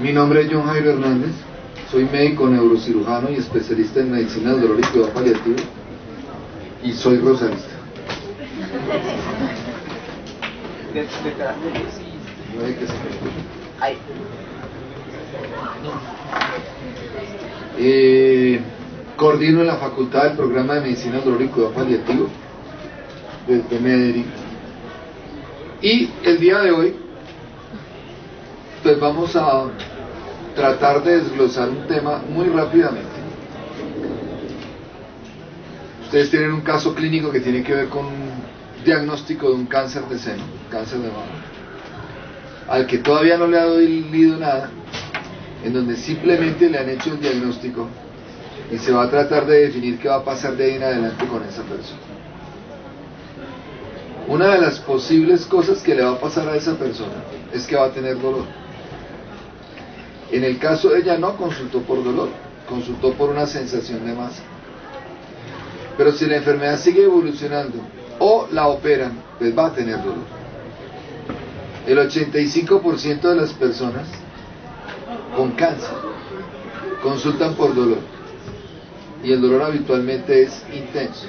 Mi nombre es John Jairo Hernández, soy médico neurocirujano y especialista en medicina del dolor y cuidado paliativo, y soy rosarista. Coordino en la facultad del programa de medicina del dolor y cuidado paliativo desde Medellín. Y el día de hoy pues vamos a tratar de desglosar un tema muy rápidamente. Ustedes tienen un caso clínico que tiene que ver con un diagnóstico de un cáncer de seno, cáncer de mama, al que todavía no le ha dolido nada, en donde simplemente le han hecho el diagnóstico y se va a tratar de definir qué va a pasar de ahí en adelante con esa persona. Una de las posibles cosas que le va a pasar a esa persona es que va a tener dolor. En el caso de ella no consultó por dolor, consultó por una sensación de masa. Pero si la enfermedad sigue evolucionando o la operan, pues va a tener dolor. El 85% de las personas con cáncer consultan por dolor, y el dolor habitualmente es intenso.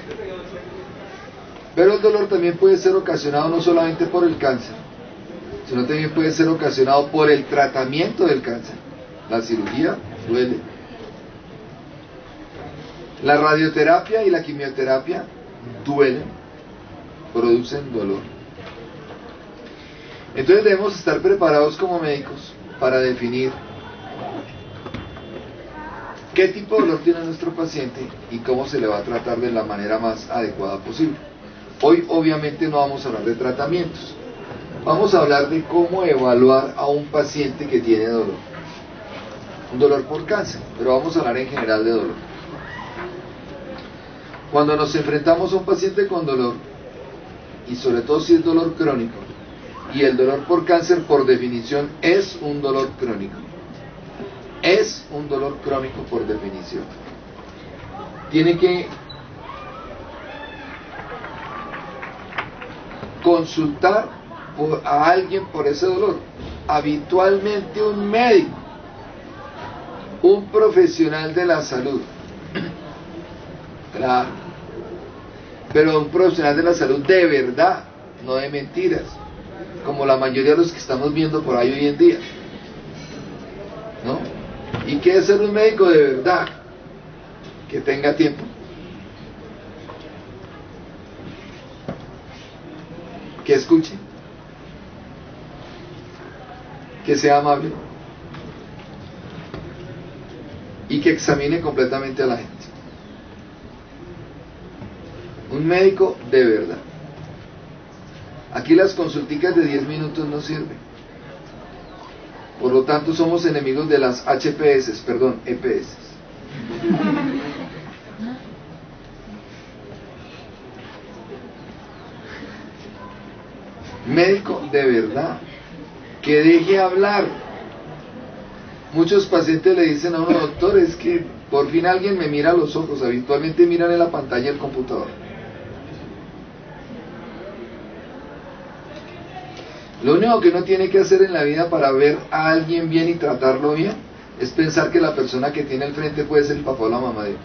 Pero el dolor también puede ser ocasionado no solamente por el cáncer, sino también puede ser ocasionado por el tratamiento del cáncer. La cirugía duele. La radioterapia y la quimioterapia duelen, producen dolor. Entonces debemos estar preparados como médicos para definir qué tipo de dolor tiene nuestro paciente y cómo se le va a tratar de la manera más adecuada posible. Hoy obviamente no vamos a hablar de tratamientos, vamos a hablar de cómo evaluar a un paciente que tiene dolor. Un dolor por cáncer, pero vamos a hablar en general de dolor. Cuando nos enfrentamos a un paciente con dolor, y sobre todo si es dolor crónico, y el dolor por cáncer por definición es un dolor crónico, es un dolor crónico por definición, tiene que consultar a alguien por ese dolor, habitualmente un médico, un profesional de la salud, claro, pero un profesional de la salud de verdad, no de mentiras, como la mayoría de los que estamos viendo por ahí hoy en día, ¿no? ¿Y qué es ser un médico de verdad? Que tenga tiempo, que escuche, que sea amable y que examine completamente a la gente. Un médico de verdad. Aquí las consulticas de 10 minutos no sirven. Por lo tanto somos enemigos de las HPS, perdón, EPS. Médico de verdad, que deje hablar. Muchos pacientes le dicen a uno: doctor, es que por fin alguien me mira a los ojos. Habitualmente miran en la pantalla del computador. Lo único que uno tiene que hacer en la vida para ver a alguien bien y tratarlo bien es pensar que la persona que tiene al frente puede ser el papá o la mamá de él.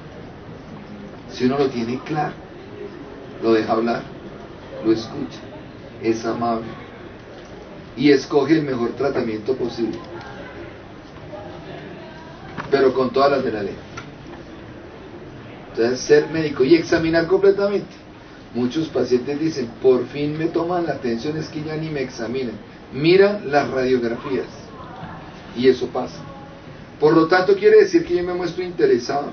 Si uno lo tiene claro, lo deja hablar, lo escucha, es amable y escoge el mejor tratamiento posible, pero con todas las de la ley. Entonces, ser médico y examinar completamente. Muchos pacientes dicen: por fin me toman la atención, es que ya ni me examinan, miran las radiografías, y eso pasa. Por lo tanto, quiere decir que yo me muestro interesado,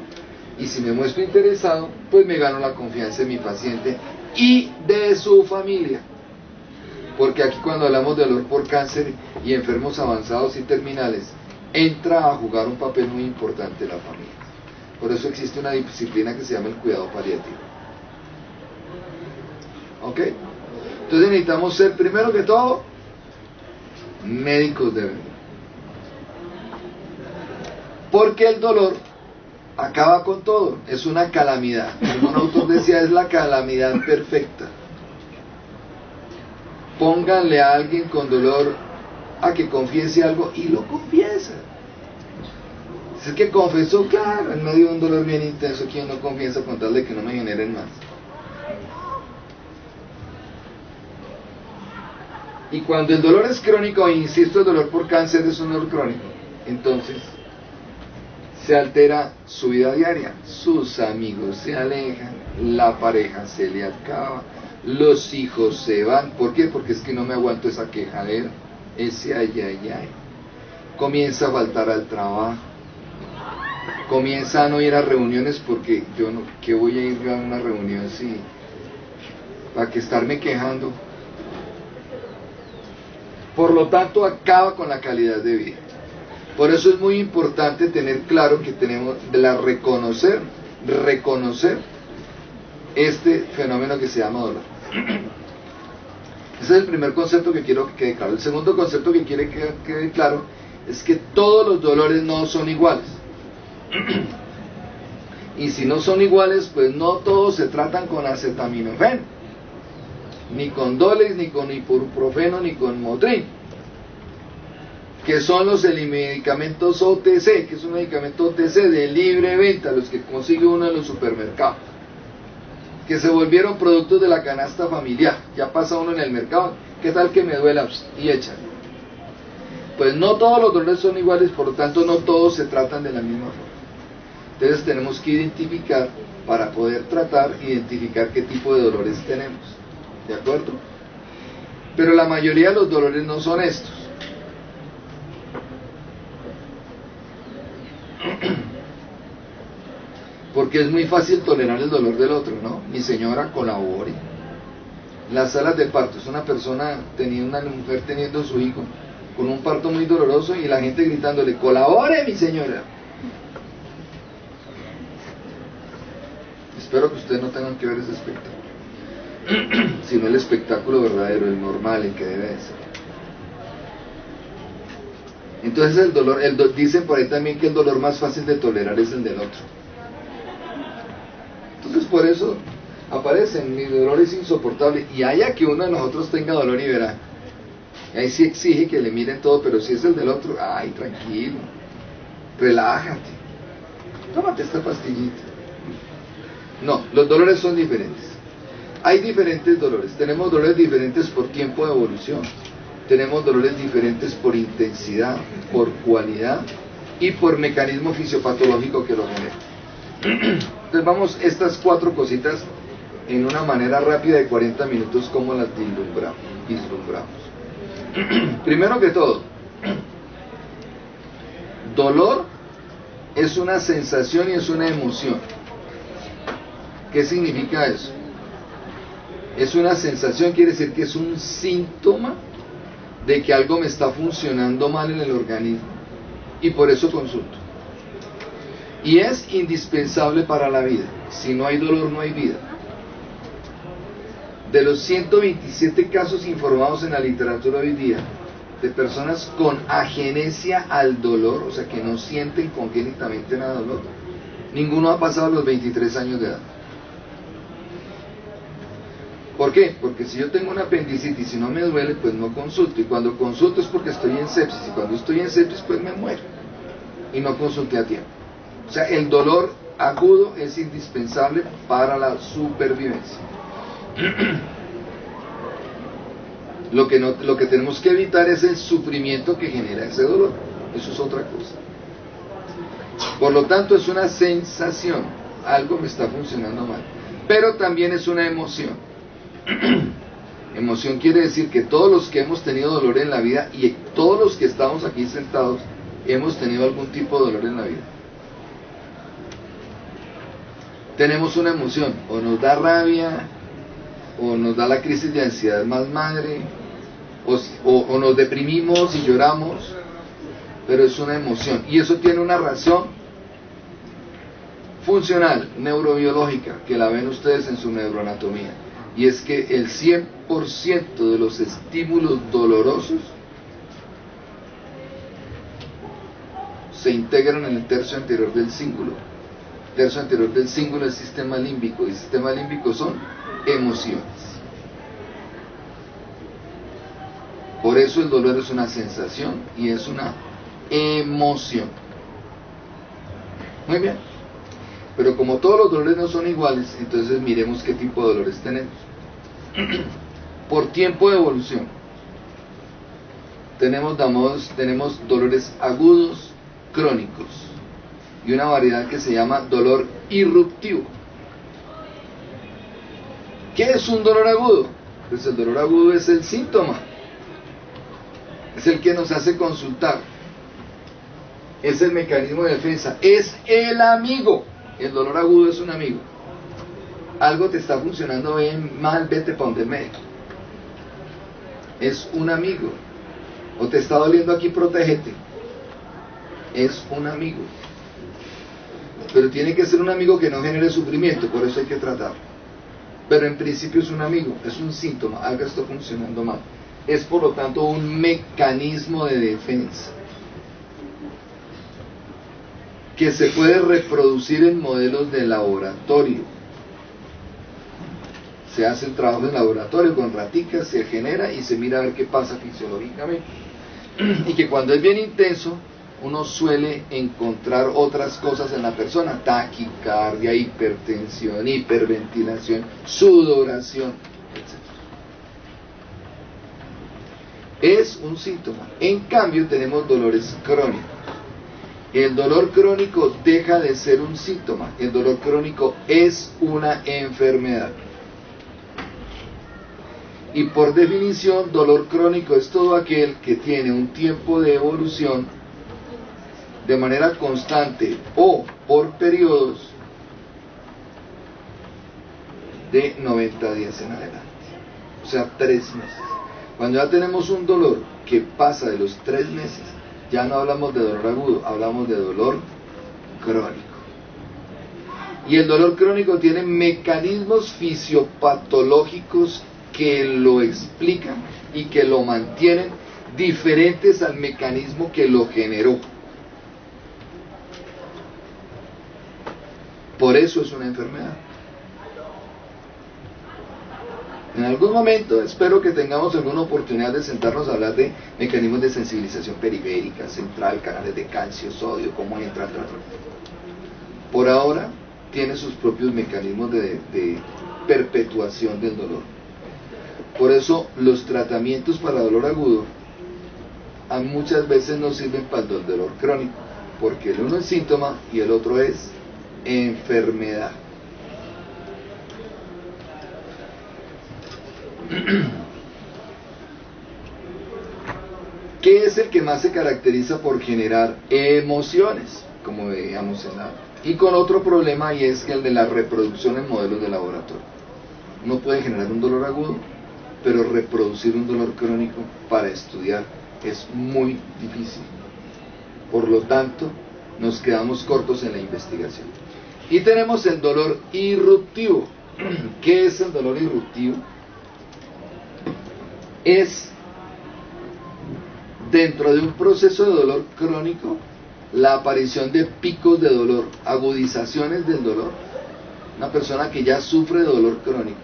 y si me muestro interesado, pues me gano la confianza de mi paciente y de su familia, porque aquí, cuando hablamos de dolor por cáncer y enfermos avanzados y terminales, entra a jugar un papel muy importante la familia. Por eso existe una disciplina que se llama el cuidado paliativo. ¿Ok? Entonces necesitamos ser, primero que todo, médicos de verdad. Porque el dolor acaba con todo, es una calamidad. Un autor decía: es la calamidad perfecta. Pónganle a alguien con dolor a que confiese algo y lo confiesa. Es que confesó, claro, en medio de un dolor bien intenso, ¿quién no confiesa con tal de que no me generen más? Y cuando el dolor es crónico, e insisto, el dolor por cáncer es un dolor crónico, entonces se altera su vida diaria, sus amigos se alejan, la pareja se le acaba, los hijos se van. ¿Por qué? Porque es que no me aguanto esa quejadera, ese ay, ay, ay. Comienza a faltar al trabajo, comienza a no ir a reuniones porque yo no, ¿qué voy a ir a una reunión si para que estarme quejando? Por lo tanto, acaba con la calidad de vida. Por eso es muy importante tener claro que tenemos reconocer este fenómeno que se llama dolor. Ese es el primer concepto que quiero que quede claro. El segundo concepto que quiere que quede claro es que todos los dolores no son iguales. Y si no son iguales, pues no todos se tratan con acetaminofén, ni con Dolex, ni con ibuprofeno, ni con Motrin, que son los medicamentos OTC, que es un medicamento OTC de libre venta, los que consigue uno en los supermercados, que se volvieron productos de la canasta familiar. Ya pasa uno en el mercado, ¿qué tal que me duela? Y echan. Pues no todos los dolores son iguales, por lo tanto no todos se tratan de la misma forma. Entonces tenemos que identificar, para poder tratar, identificar qué tipo de dolores tenemos. ¿De acuerdo? Pero la mayoría de los dolores no son estos. Porque es muy fácil tolerar el dolor del otro, ¿no? Mi señora, colabore. Las salas de parto, es una persona, una mujer teniendo su hijo con un parto muy doloroso y la gente gritándole, colabore mi señora. Espero que ustedes no tengan que ver ese espectáculo, sino el espectáculo verdadero, el normal, el que debe de ser. Entonces el dolor, dicen por ahí también que el dolor más fácil de tolerar es el del otro. Entonces por eso aparecen, mi dolor es insoportable, y haya que uno de nosotros tenga dolor y verá, ahí sí exige que le miren todo, pero si es el del otro, ay, tranquilo, relájate, tómate esta pastillita. No, los dolores son diferentes. Hay diferentes dolores. Tenemos dolores diferentes por tiempo de evolución. Tenemos dolores diferentes por intensidad, por cualidad y por mecanismo fisiopatológico que lo genera. Entonces vamos estas 4 cositas en una manera rápida de 40 minutos, como las vislumbramos. Primero que todo, dolor es una sensación y es una emoción. ¿Qué significa eso? Es una sensación, quiere decir que es un síntoma de que algo me está funcionando mal en el organismo, y por eso consulto. Y es indispensable para la vida. Si no hay dolor, no hay vida. De los 127 casos informados en la literatura hoy día de personas con agenesia al dolor, o sea que no sienten congénitamente nada de dolor, ninguno ha pasado los 23 años de edad. ¿Por qué? Porque si yo tengo una apendicitis y no me duele, pues no consulto, y cuando consulto es porque estoy en sepsis, y cuando estoy en sepsis pues me muero, y no consulté a tiempo. O sea, el dolor agudo es indispensable para la supervivencia. Lo que tenemos que evitar es el sufrimiento que genera ese dolor. Eso es otra cosa. Por lo tanto, es una sensación, algo me está funcionando mal, pero también es una emoción. Emoción quiere decir que todos los que hemos tenido dolor en la vida, y todos los que estamos aquí sentados, hemos tenido algún tipo de dolor en la vida. Tenemos una emoción, o nos da rabia, o nos da la crisis de ansiedad más madre, o nos deprimimos y lloramos, pero es una emoción, y eso tiene una razón funcional, neurobiológica, que la ven ustedes en su neuroanatomía, y es que el 100% de los estímulos dolorosos se integran en el tercio anterior del cíngulo. El tercio anterior del cíngulo es el sistema límbico, y el sistema límbico son emociones. Por eso el dolor es una sensación y es una emoción. Muy bien. Pero como todos los dolores no son iguales, entonces miremos qué tipo de dolores tenemos. Por tiempo de evolución. Tenemos dolores agudos, crónicos, y una variedad que se llama dolor irruptivo. ¿Qué es un dolor agudo? Pues el dolor agudo es el síntoma, es el que nos hace consultar, es el mecanismo de defensa, es el amigo. El dolor agudo es un amigo. Algo te está funcionando bien, mal, vete para donde el médico. Es un amigo. O te está doliendo aquí, protégete. Es un amigo. Pero tiene que ser un amigo que no genere sufrimiento, por eso hay que tratarlo. Pero en principio es un amigo, es un síntoma, algo está funcionando mal. Es por lo tanto un mecanismo de defensa que se puede reproducir en modelos de laboratorio. Se hace el trabajo en laboratorio con raticas, se genera y se mira a ver qué pasa fisiológicamente. Y que cuando es bien intenso, uno suele encontrar otras cosas en la persona: taquicardia, hipertensión, hiperventilación, sudoración, etc. Es un síntoma. En cambio tenemos dolores crónicos. El dolor crónico deja de ser un síntoma. El dolor crónico es una enfermedad. Y por definición, dolor crónico es todo aquel que tiene un tiempo de evolución de manera constante o por periodos de 90 días en adelante. O sea, 3 meses. Cuando ya tenemos un dolor que pasa de los 3 meses, ya no hablamos de dolor agudo, hablamos de dolor crónico. Y el dolor crónico tiene mecanismos fisiopatológicos que lo explican y que lo mantienen diferentes al mecanismo que lo generó. Por eso es una enfermedad. En algún momento espero que tengamos alguna oportunidad de sentarnos a hablar de mecanismos de sensibilización periférica, central, canales de calcio, sodio, cómo entra. Por ahora tiene sus propios mecanismos de perpetuación del dolor. Por eso los tratamientos para dolor agudo muchas veces no sirven para el dolor crónico, porque el uno es síntoma y el otro es enfermedad. ¿Qué es el que más se caracteriza por generar emociones? Como veíamos en la... Y con otro problema, y es que el de la reproducción en modelos de laboratorio. Uno puede generar un dolor agudo, pero reproducir un dolor crónico para estudiar es muy difícil. Por lo tanto, nos quedamos cortos en la investigación. Y tenemos el dolor irruptivo. ¿Qué es el dolor irruptivo? Es, dentro de un proceso de dolor crónico, la aparición de picos de dolor, agudizaciones del dolor. Una persona que ya sufre de dolor crónico,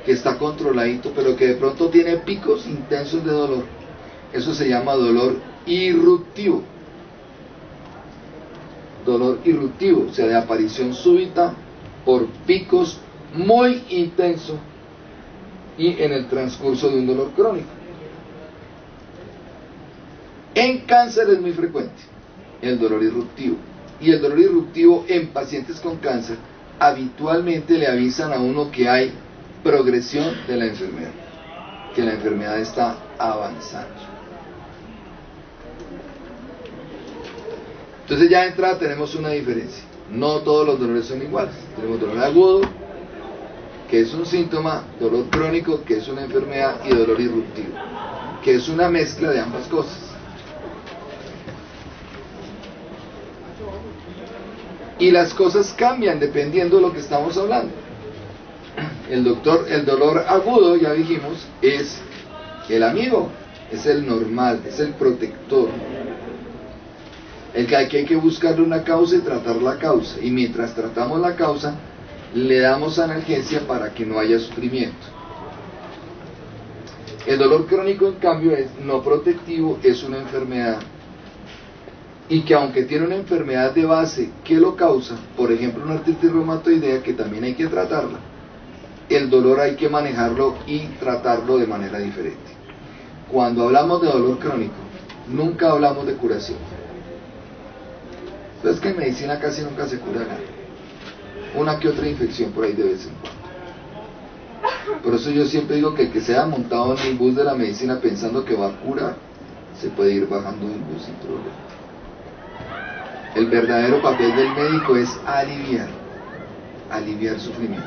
que está controladito, pero que de pronto tiene picos intensos de dolor. Eso se llama dolor irruptivo. Dolor irruptivo, o sea, de aparición súbita por picos muy intensos y en el transcurso de un dolor crónico. En cáncer es muy frecuente el dolor irruptivo. Y el dolor irruptivo en pacientes con cáncer habitualmente le avisan a uno que hay progresión de la enfermedad, que la enfermedad está avanzando. Entonces ya de entrada tenemos una diferencia. No todos los dolores son iguales. Tenemos dolor agudo, que es un síntoma, dolor crónico, que es una enfermedad, y dolor irruptivo, que es una mezcla de ambas cosas. Y las cosas cambian dependiendo de lo que estamos hablando. El dolor agudo, ya dijimos, es el amigo, es el normal, es el protector. El que hay que buscarle una causa y tratar la causa. Y mientras tratamos la causa, le damos analgesia para que no haya sufrimiento. El dolor crónico, en cambio, es no protectivo, es una enfermedad y que aunque tiene una enfermedad de base que lo causa, por ejemplo una artritis reumatoidea que también hay que tratarla, el dolor hay que manejarlo y tratarlo de manera diferente. Cuando hablamos de dolor crónico, nunca hablamos de curación. Entonces que en medicina casi nunca se cura nada. Una que otra infección por ahí de vez en cuando. Por eso yo siempre digo que el que se haya montado en el bus de la medicina pensando que va a curar, se puede ir bajando del bus sin problema. El verdadero papel del médico es aliviar sufrimiento.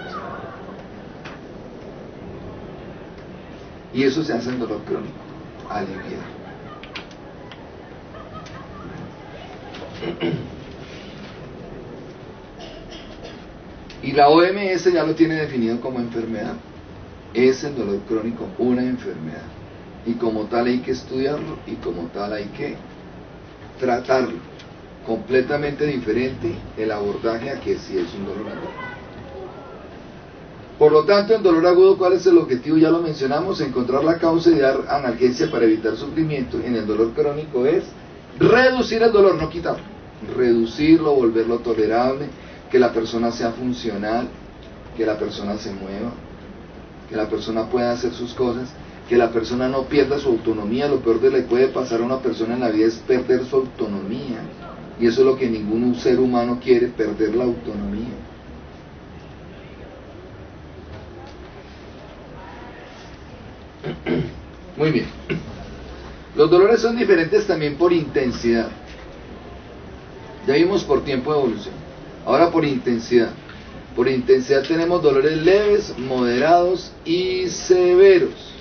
Y eso se hace en dolor crónico, aliviar. Y la OMS ya lo tiene definido como enfermedad. Es el dolor crónico una enfermedad. Y como tal hay que estudiarlo y como tal hay que tratarlo. Completamente diferente el abordaje a que si es un dolor agudo. Por lo tanto, en dolor agudo, ¿cuál es el objetivo? Ya lo mencionamos, encontrar la causa y dar analgesia para evitar sufrimiento. En el dolor crónico es reducir el dolor, no quitarlo. Reducirlo, volverlo tolerable, que la persona sea funcional, que la persona se mueva, que la persona pueda hacer sus cosas, que la persona no pierda su autonomía. Lo peor que le puede pasar a una persona en la vida es perder su autonomía. Y eso es lo que ningún ser humano quiere, perder la autonomía. Muy bien. Los dolores son diferentes también por intensidad. Ya vimos por tiempo de evolución. Ahora por intensidad. Por intensidad tenemos dolores leves, moderados y severos.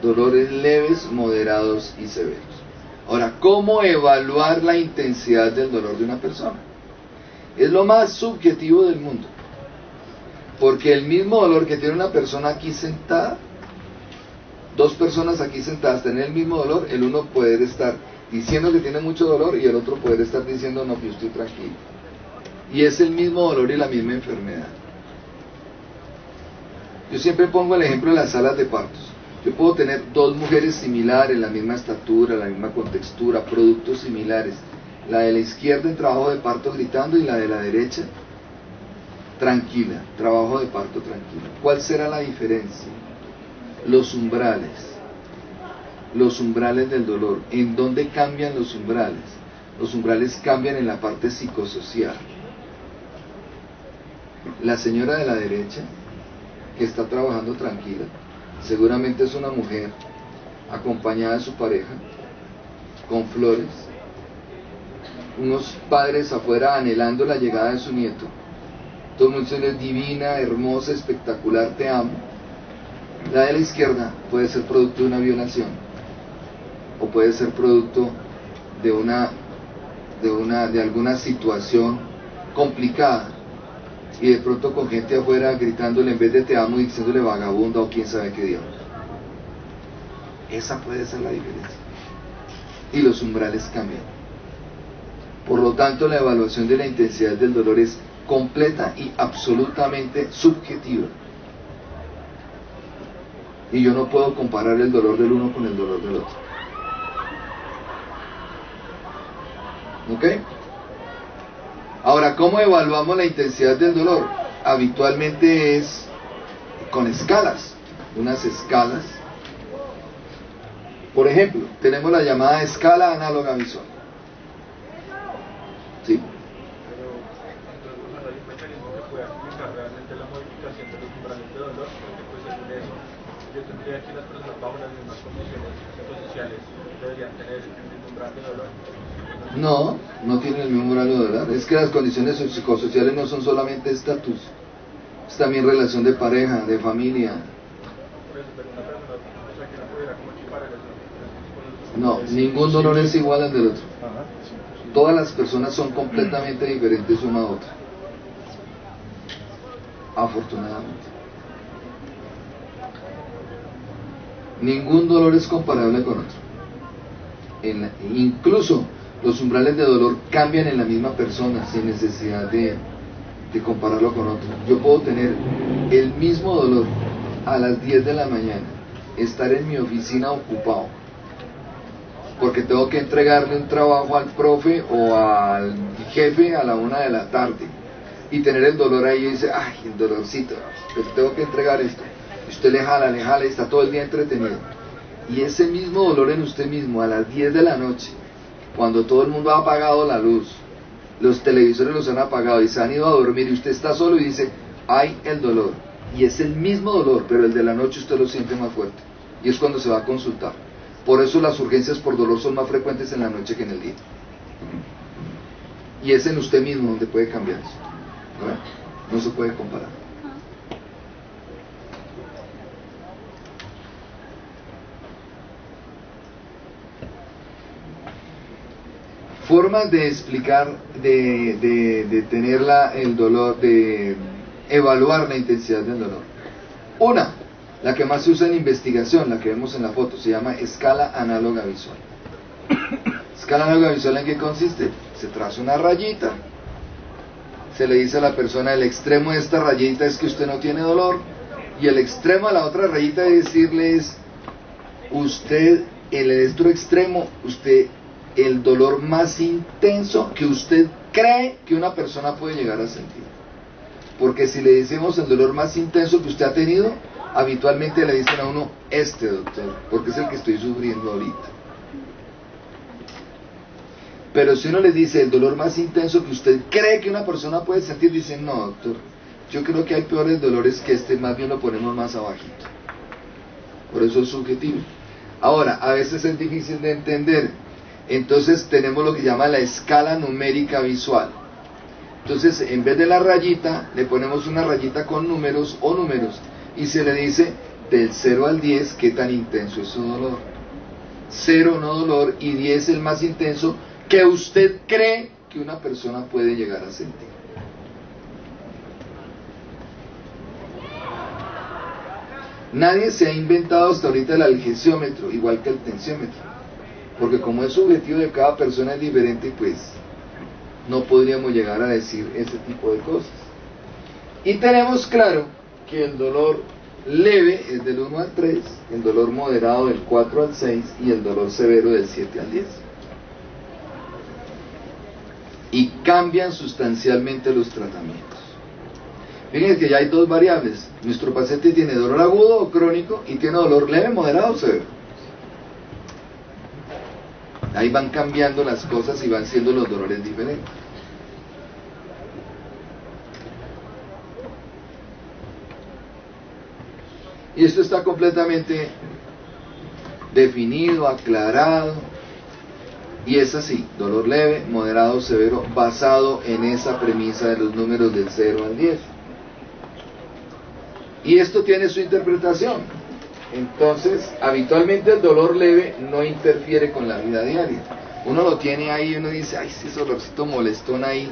Dolores leves, moderados y severos. Ahora, ¿cómo evaluar la intensidad del dolor de una persona? Es lo más subjetivo del mundo. Porque el mismo dolor que tiene una persona aquí sentada, dos personas aquí sentadas tienen el mismo dolor, el uno puede estar diciendo que tiene mucho dolor y el otro puede estar diciendo no, yo estoy tranquilo. Y es el mismo dolor y la misma enfermedad. Yo siempre pongo el ejemplo de las salas de partos. Yo puedo tener dos mujeres similares, la misma estatura, la misma contextura, productos similares. La de la izquierda en trabajo de parto gritando y la de la derecha tranquila, trabajo de parto tranquilo. ¿Cuál será la diferencia? Los umbrales del dolor. ¿En dónde cambian los umbrales? Los umbrales cambian en la parte psicosocial. La señora de la derecha, que está trabajando tranquila, seguramente es una mujer acompañada de su pareja, con flores, unos padres afuera anhelando la llegada de su nieto. Todo el mundo dice, divina, hermosa, espectacular, te amo. La de la izquierda puede ser producto de una violación o puede ser producto de alguna situación complicada, y de pronto con gente afuera gritándole en vez de te amo y diciéndole vagabunda o quién sabe qué diablos. Esa puede ser la diferencia. Y los umbrales cambian. Por lo tanto, la evaluación de la intensidad del dolor es completa y absolutamente subjetiva. Y yo no puedo comparar el dolor del uno con el dolor del otro. ¿Ok? Ahora, ¿cómo evaluamos la intensidad del dolor? Habitualmente es con escalas, unas escalas. Por ejemplo, tenemos la llamada escala análoga visual. ¿Sí? Yo tendría que las personas bajo las mismas condiciones psicosociales deberían tener el mismo umbral de dolor. No tienen el mismo umbral de dolor. Es que las condiciones psicosociales no son solamente estatus, es también relación de pareja, de familia. Por eso, pero una persona, o sea, que no pudiera como equipar No, ningún dolor es igual al del otro. Todas las personas son completamente diferentes una a otra. Afortunadamente. Ningún dolor es comparable con otro. Incluso los umbrales de dolor cambian en la misma persona sin necesidad de compararlo con otro. Yo puedo tener el mismo dolor a las 10 de la mañana, estar en mi oficina ocupado, porque tengo que entregarle un trabajo al profe o al jefe a la 1 de la tarde, y tener el dolor ahí y dice, ay, el dolorcito, pero tengo que entregar esto, y usted le jala, y está todo el día entretenido, y ese mismo dolor en usted mismo a las 10 de la noche, cuando todo el mundo ha apagado la luz, los televisores los han apagado y se han ido a dormir, y usted está solo y dice, ay, el dolor, y es el mismo dolor, pero el de la noche usted lo siente más fuerte, y es cuando se va a consultar. Por eso las urgencias por dolor son más frecuentes en la noche que en el día. Y es en usted mismo donde puede cambiar eso. ¿No? No se puede comparar. Formas de explicar, de tener el dolor, de evaluar la intensidad del dolor. Una, la que más se usa en investigación, la que vemos en la foto, se llama escala análoga visual. Escala análoga visual, ¿en qué consiste? Se traza una rayita, se le dice a la persona, el extremo de esta rayita es que usted no tiene dolor, y el extremo de la otra rayita de decirle es, usted, el otro extremo, usted, el dolor más intenso que usted cree que una persona puede llegar a sentir. Porque si le decimos el dolor más intenso que usted ha tenido, habitualmente le dicen a uno, doctor, porque es el que estoy sufriendo ahorita. Pero si uno le dice el dolor más intenso que usted cree que una persona puede sentir, dicen, no, doctor, yo creo que hay peores dolores que este, más bien lo ponemos más abajito. Por eso es subjetivo. Ahora, a veces es difícil de entender, entonces tenemos lo que llama la escala numérica visual. Entonces, en vez de la rayita, le ponemos una rayita con números o números, y se le dice del 0 al 10 qué tan intenso es su dolor. 0 no dolor y 10 el más intenso que usted cree que una persona puede llegar a sentir. Nadie se ha inventado hasta ahorita el algesiómetro, igual que el tensiómetro, porque como es subjetivo de cada persona es diferente, pues no podríamos llegar a decir ese tipo de cosas. Y tenemos claro que el dolor leve es del 1 al 3, el dolor moderado del 4 al 6 y el dolor severo del 7 al 10. Y cambian sustancialmente los tratamientos. Fíjense que ya hay dos variables. Nuestro paciente tiene dolor agudo o crónico y tiene dolor leve, moderado o severo. Ahí van cambiando las cosas y van siendo los dolores diferentes. Y esto está completamente definido, aclarado, y es así, dolor leve, moderado, severo, basado en esa premisa de los números del 0 al 10. Y esto tiene su interpretación. Entonces, habitualmente el dolor leve no interfiere con la vida diaria. Uno lo tiene ahí y uno dice, ay, sí, ese dolorcito molestón ahí.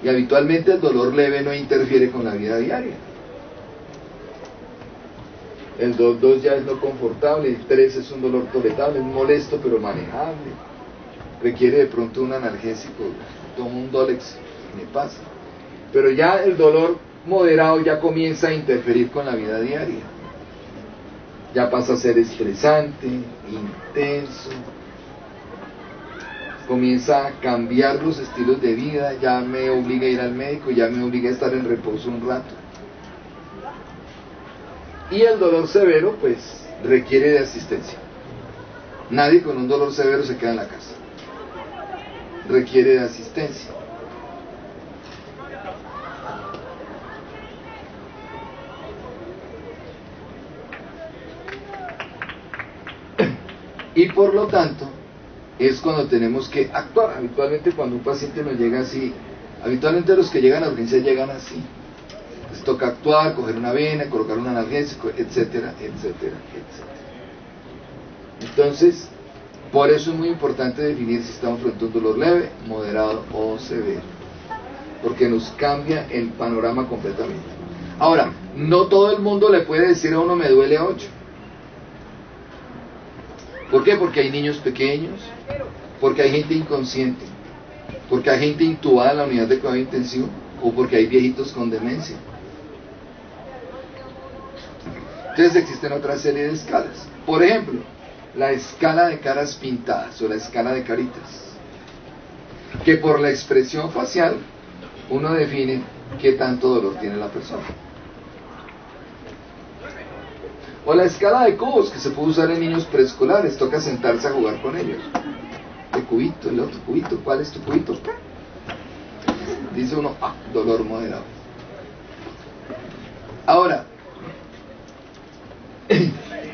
Y habitualmente el dolor leve no interfiere con la vida diaria. El 2 ya es lo confortable, el 3 es un dolor tolerable, es molesto pero manejable. Requiere de pronto un analgésico, tomo un Dolex, me pasa. Pero ya el dolor moderado ya comienza a interferir con la vida diaria. Ya pasa a ser estresante, intenso, comienza a cambiar los estilos de vida, ya me obliga a ir al médico, ya me obliga a estar en reposo un rato. Y el dolor severo, pues, requiere de asistencia. Nadie con un dolor severo se queda en la casa. Requiere de asistencia. Y por lo tanto, es cuando tenemos que actuar. Habitualmente cuando un paciente nos llega así, habitualmente los que llegan a urgencia llegan así. Les toca actuar, coger una vena, colocar un analgésico, etcétera, etcétera, etcétera. Entonces, por eso es muy importante definir si estamos frente a un dolor leve, moderado o severo, porque nos cambia el panorama completamente. Ahora, no todo el mundo le puede decir a uno me duele 8. ¿Por qué? Porque hay niños pequeños, porque hay gente inconsciente, porque hay gente intubada en la unidad de cuidado intensivo, o porque hay viejitos con demencia. Entonces existen otra serie de escalas. Por ejemplo, la escala de caras pintadas o la escala de caritas, que por la expresión facial uno define qué tanto dolor tiene la persona. O la escala de cubos, que se puede usar en niños preescolares, toca sentarse a jugar con ellos. El cubito, el otro cubito, ¿cuál es tu cubito? Dice uno, dolor moderado. Ahora,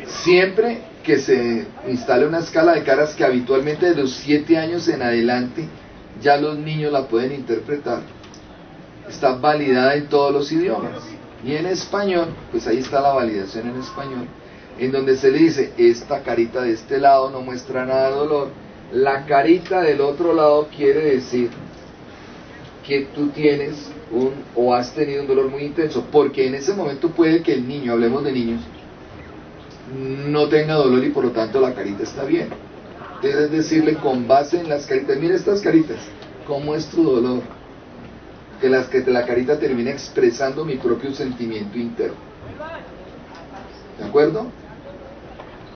siempre que se instale una escala de caras que habitualmente de los 7 años en adelante ya los niños la pueden interpretar, está validada en todos los idiomas. Y en español, pues ahí está la validación en español, en donde se le dice, esta carita de este lado no muestra nada de dolor, la carita del otro lado quiere decir que tú tienes o has tenido un dolor muy intenso, porque en ese momento puede que el niño, hablemos de niños, no tenga dolor y por lo tanto la carita está bien. Entonces es decirle con base en las caritas, mira estas caritas, ¿cómo es tu dolor? Que la carita termine expresando mi propio sentimiento interno. ¿De acuerdo?